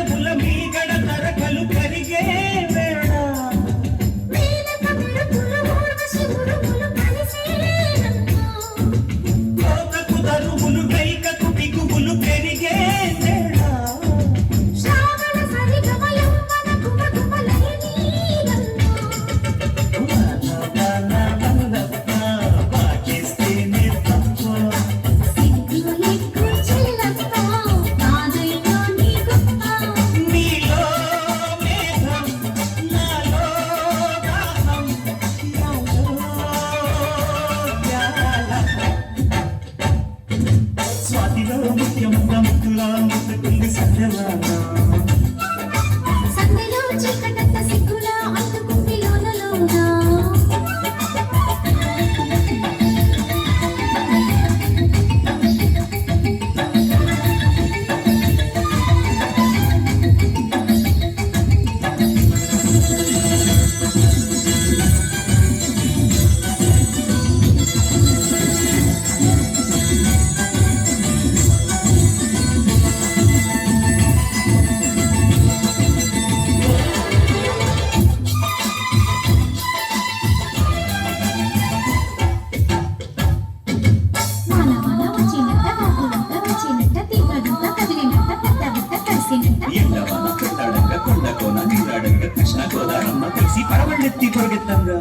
పెదవుల మీగడ తరకలు కరిగే వేళ కోకకు దరువులు గైకకు బిగువులు పెరిగే స్వాతిలో ముఖ్యముగా ముక్కులా ముట్టుకుంది సంధ్యవాన సంధ్యలో చీకటంత సిగ్గులా అందుకుంది లోనలోనా ఎండవాన పెట్టాడంగా కొండ కోన నీరాడంగా కృష్ణ గోదారమ్మ కలిసి పరవళ్ళెత్తి పొరుగెత్తంగా